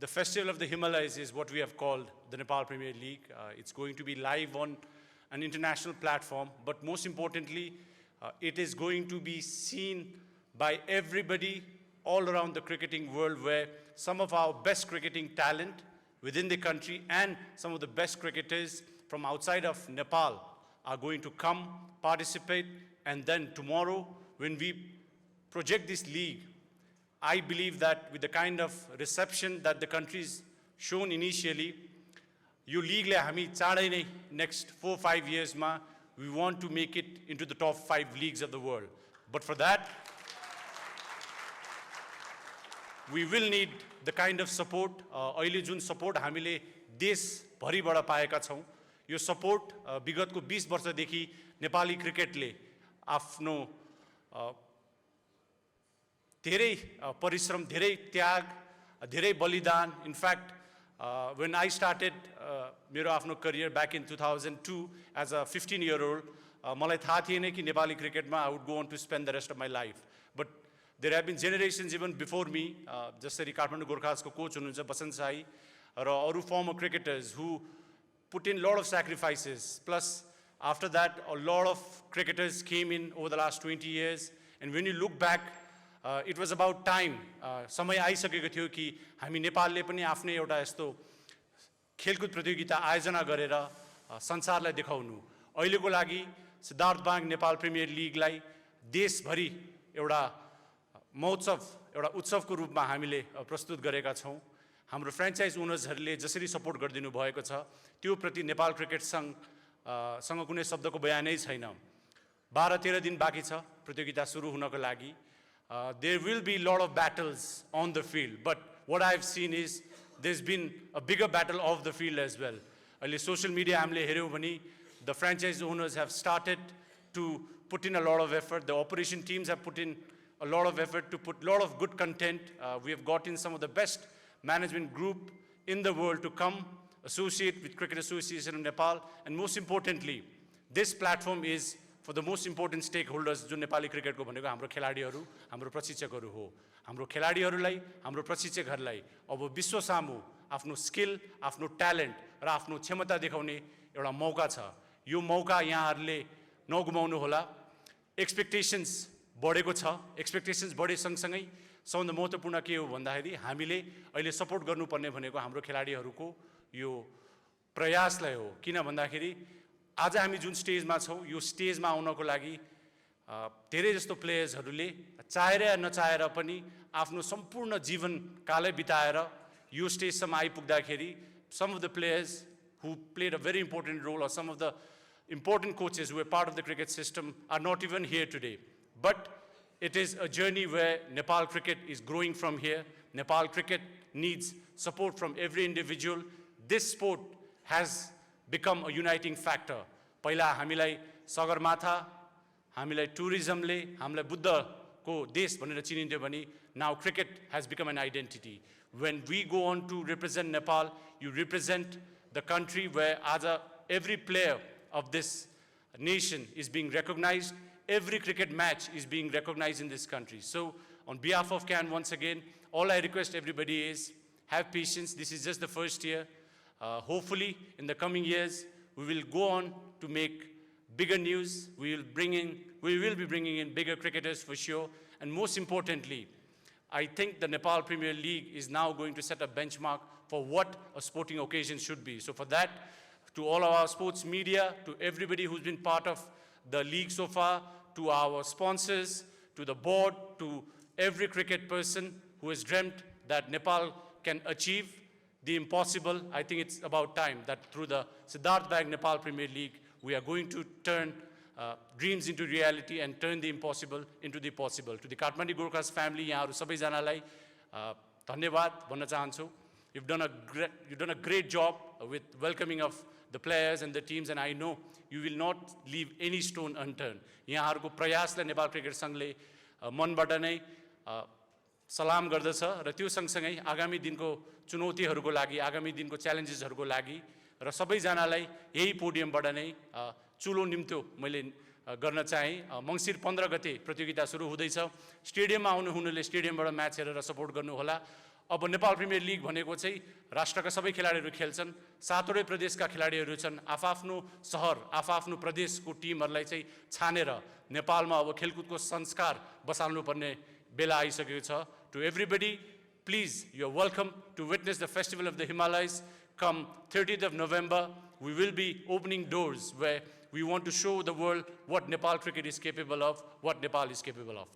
The Festival of the Himalayas is what we have called the Nepal Premier League. It's going to be live on an international platform, but most importantly, it is going to be seen by everybody all around the cricketing world, where some of our best cricketing talent within the country and some of the best cricketers from outside of Nepal are going to come, participate, and then tomorrow, when we project this league, I believe that with the kind of reception that the country's shown initially, यो league हामी चाँडै नै next 4-5 years ma, we want to make it into the top 5 leagues of the world. But for that, we will need the kind of support, अहिले जुन support हामीले देशभरिबाट पाएका छौं, यो support विगतको 20 वर्षदेखि नेपाली क्रिकेटले आफ्नो धेरै परिश्रम, धेरै त्याग, धेरै बलिदान. In fact, when I started मेरो आफ्नो career back in 2002 as a 15-year-old, मलाई थाहा थिएन कि नेपाली क्रिकेटमा I would go on to spend the rest of my life. But there have been generations even before me, जसरी काठमाडौँ गोर्खासको कोच हुनुहुन्छ बसन्त साई र अरू former cricketers who put in a lot of sacrifices. Plus, after that, a lot of cricketers came in over the last 20 years. And when you look back, it was about time. समय आइसकेको थियो कि हामी नेपालले पनि आफ्नै एउटा यस्तो खेलकुद प्रतियोगिता आयोजना गरेर संसारलाई देखाउनु. अहिलेको लागि सिद्धार्थ बाङ नेपाल प्रिमियर लिगलाई देशभरि एउटा महोत्सव, एउटा उत्सवको रूपमा हामीले प्रस्तुत गरेका छौं. हाम्रो फ्र्यान्चाइज ओनर्सहरूले जसरी सपोर्ट गरिदिनु भएको छ, त्यो प्रति नेपाल क्रिकेट सँग कुनै शब्दको बयानै छैन. 12-13 दिन बाँकी छ प्रतियोगिता सुरु हुनको लागि. There will be a lot of battles on the field, but what I've seen is there's been a bigger battle off the field as well. अहिले social media हामीले हेर्यौं भने the franchise owners have started to put in a lot of effort. The operation teams have put in a lot of effort to put a lot of good content. We have gotten some of the best management group in the world to come associate with Cricket Association of Nepal, and most importantly, this platform is for the most important stakeholders जुन नेपाली क्रिकेटको भनेको हाम्रो खेलाडीहरू, हाम्रो प्रशिक्षकहरू हो. हाम्रो खेलाडीहरूलाई, हाम्रो प्रशिक्षकहरूलाई अब विश्व सामु आफ्नो स्किल, आफ्नो ट्यालेन्ट र आफ्नो क्षमता देखाउने एउटा मौका छ. यो मौका यहाँहरूले नगुमाउनु होला. एक्सपेक्टेशन्स बढेको छ. एक्सपेक्टेशन्स बढे सँगसँगै सबभन्दा महत्त्वपूर्ण के हो भन्दाखेरि हामीले अहिले सपोर्ट गर्नुपर्ने भनेको हाम्रो खेलाडीहरूको यो प्रयासलाई हो. किन भन्दाखेरि आज हामी जुन स्टेजमा छौं, यो स्टेजमा आउनको लागि धेरै जस्तो प्लेयर्सहरूले चाहेर या नचाहेर पनि आफ्नो सम्पूर्ण जीवन कालै बिताएर यो स्टेजसम्म आइपुग्दाखेरि some of the players who played a very important role, or some of the important coaches who were part of the cricket system, are not even here today. But it is a journey where Nepal cricket is growing from here. Nepal cricket needs support from every individual. This sport has become a uniting factor. पहिला हामीलाई सगरमाथा, हामीलाई टुरिज्मले, हामीलाई बुद्धको देश भनेर चिनिन्थ्यो भने now cricket has become an identity. When we go on to represent Nepal, you represent the country where every player of this nation is being recognized. Every cricket match is being recognized in this country. So on behalf of CAN, once again, all I request everybody is have patience. This is just the first year. Hopefully, in the coming years, we will go on to make bigger news. We will be bringing in bigger cricketers for sure. And most importantly, I think the Nepal Premier League is now going to set a benchmark for what a sporting occasion should be. So for that, to all of our sports media, to everybody who's been part of the league so far, to our sponsors, to the board, to every cricket person who has dreamt that Nepal can achieve the impossible, I think it's about time that through the Siddharth Bag Nepal Premier League, we are going to turn dreams into reality and turn the impossible into the possible. To the Kathmandu Gorkhas family, yaharu sabaijanalai dhanyawad bhanna chahanchu. You've done a great job with welcoming of the players and the teams, and I know you will not leave any stone unturned. यहाँहरुको प्रयासलाई Nepal cricket संघले मनबाट नै सलाम गर्दछ र त्यो सँगसँगै आगामी दिनको चुनौतीहरुको लागि, आगामी दिनको च्यालेन्जेसहरुको लागि र सबैजनालाई यही पोडियमबाट नै चुलो निम्तो मैले गर्न चाहे. मंसिर 15 गते प्रतियोगिता सुरु हुँदैछ. स्टेडियममा आउनुहुनेले स्टेडियमबाट म्याच हेरेर सपोर्ट गर्नु होला. अब नेपाल प्रिमियर लिग भनेको चाहिँ राष्ट्रका सबै खेलाडीहरू खेल्छन्, 7वटै प्रदेशका खेलाडीहरू छन्, आफआफ्नो सहर आफआफ्नो प्रदेशको टिमहरूलाई चाहिँ छानेर नेपालमा अब खेलकुदको संस्कार बसाल्नुपर्ने बेला आइसकेको छ. To everybody, please, you are welcome to witness the Festival of the Himalayas. Come 30th of November, we will be opening doors where we want to show the world what Nepal cricket is capable of, what Nepal is capable of.